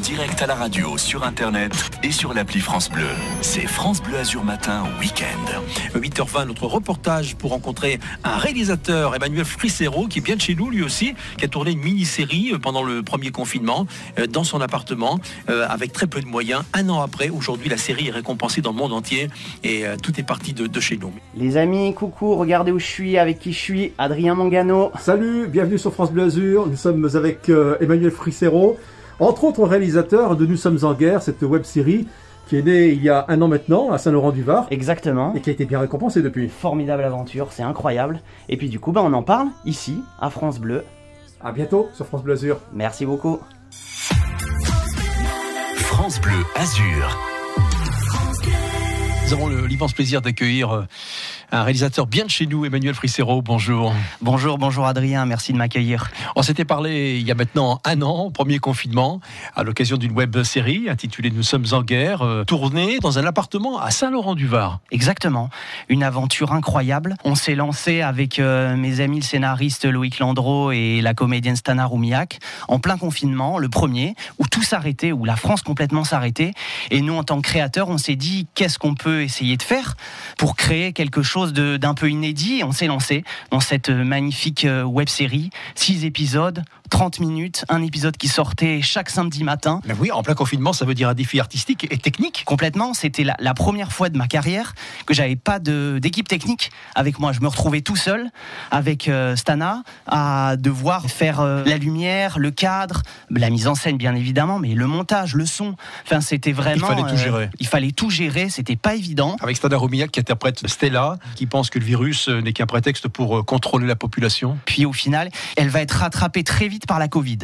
direct à la radio, sur Internet et sur l'appli France Bleu. C'est France Bleu Azur Matin Week-end. 8h20, notre reportage pour rencontrer un réalisateur, Emmanuel Frissero, qui est bien de chez nous lui aussi, qui a tourné une mini-série pendant le premier confinement dans son appartement avec très peu de moyens. Un an après, aujourd'hui, la série est récompensée dans le monde entier et tout est parti de chez nous. Les amis, coucou, regardez où je suis, avec qui je suis, Adrien Mangano. Salut, bienvenue sur France Bleu Azur. Nous sommes avec Emmanuel Frissero, entre autres réalisateur de Nous sommes en guerre, cette web-série qui est née il y a un an maintenant à Saint-Laurent-du-Var. Exactement. Et qui a été bien récompensée depuis. Formidable aventure, c'est incroyable. Et puis du coup, on en parle ici, à France Bleu. À bientôt sur France Bleu Azur. Merci beaucoup. France Bleu Azur. Nous avons l'immense plaisir d'accueillir un réalisateur bien de chez nous, Emmanuel Frissero. Bonjour. Bonjour Adrien, merci de m'accueillir. On s'était parlé il y a maintenant un an, au premier confinement, à l'occasion d'une web-série intitulée Nous sommes en guerre, tournée dans un appartement à Saint-Laurent-du-Var. Exactement, une aventure incroyable. On s'est lancé avec mes amis, le scénariste Loïc Landreau et la comédienne Stana Roumiak, en plein confinement, le premier, où tout s'arrêtait, où la France complètement s'arrêtait. Et nous, en tant que créateurs, on s'est dit, qu'est-ce qu'on peut essayer de faire pour créer quelque chose d'un peu inédit. Et on s'est lancé dans cette magnifique web-série, 6 épisodes, 30 minutes, un épisode qui sortait chaque samedi matin. Mais oui, en plein confinement, ça veut dire un défi artistique et technique. Complètement, c'était la première fois de ma carrière que j'avais pas d'équipe technique avec moi. Je me retrouvais tout seul avec Stana à devoir faire la lumière, le cadre, la mise en scène bien évidemment, mais le montage, le son. Enfin, c'était vraiment... Il fallait tout gérer. Il fallait tout gérer, c'était pas évident. Avec Stana Roumiak qui interprète Stella, qui pense que le virus n'est qu'un prétexte pour contrôler la population. Puis au final, elle va être rattrapée très vite par la Covid.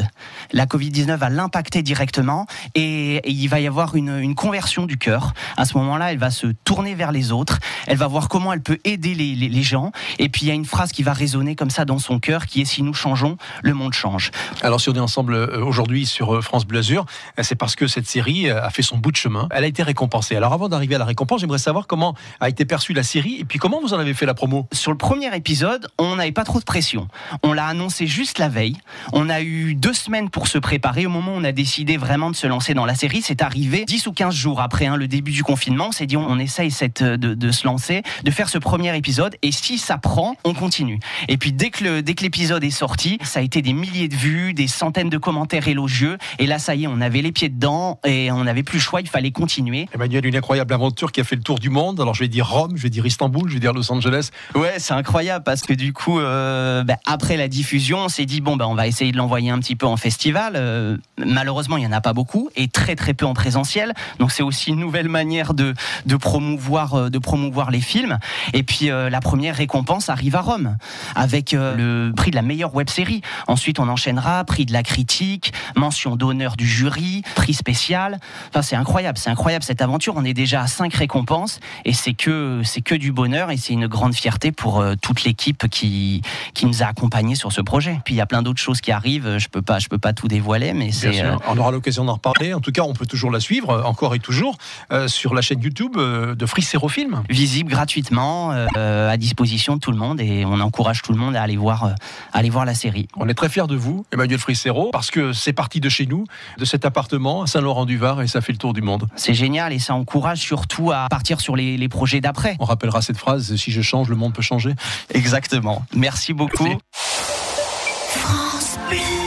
La Covid-19 va l'impacter directement et il va y avoir une conversion du cœur. À ce moment-là, elle va se tourner vers les autres. Elle va voir comment elle peut aider les gens. Et puis il y a une phrase qui va résonner comme ça dans son cœur qui est « Si nous changeons, le monde change ». Alors si on est ensemble aujourd'hui sur France Bleu Azur, c'est parce que cette série a fait son bout de chemin. Elle a été récompensée. Alors avant d'arriver à la récompense, j'aimerais savoir comment a été perçue la série et puis comment vous en avez fait la promo. Sur le premier épisode, on n'avait pas trop de pression. On l'a annoncé juste la veille. On a eu 2 semaines pour se préparer. Au moment où on a décidé vraiment de se lancer dans la série, c'est arrivé 10 ou 15 jours après le début du confinement. On s'est dit on essaye de se lancer, de faire ce premier épisode et si ça prend, on continue. Et puis dès que l'épisode est sorti, ça a été des milliers de vues, des centaines de commentaires élogieux et là ça y est, on avait les pieds dedans et on n'avait plus le choix, il fallait continuer. Emmanuel, une incroyable aventure qui a fait le tour du monde. Alors je vais dire Rome, je vais dire Istanbul, je vais dire Los Angeles. Ouais, c'est incroyable parce que du coup après la diffusion, on s'est dit on va essayer de l'envoyer un petit peu en festival. Malheureusement, il n'y en a pas beaucoup et très très peu en présentiel. Donc c'est aussi une nouvelle manière de promouvoir les films. Et puis la première récompense arrive à Rome avec le prix de la meilleure web-série. Ensuite, on enchaînera prix de la critique, mention d'honneur du jury, prix spécial. Enfin, c'est incroyable cette aventure. On est déjà à 5 récompenses et c'est que du bonheur et c'est une grande fierté pour toute l'équipe qui nous a accompagnés sur ce projet. Puis il y a plein d'autres choses qui arrivent. Je peux pas tout dévoiler, mais c'est. On aura l'occasion d'en reparler. En tout cas, on peut toujours la suivre, encore et toujours, sur la chaîne YouTube de Frissero Film. Visible gratuitement, à disposition de tout le monde, et on encourage tout le monde à aller voir la série. On est très fiers de vous, Emmanuel Frissero, parce que c'est parti de chez nous, de cet appartement à Saint-Laurent-du-Var, et ça fait le tour du monde. C'est génial, et ça encourage surtout à partir sur les projets d'après. On rappellera cette phrase, si je change, le monde peut changer. Exactement. Merci beaucoup. Merci. France Bleu.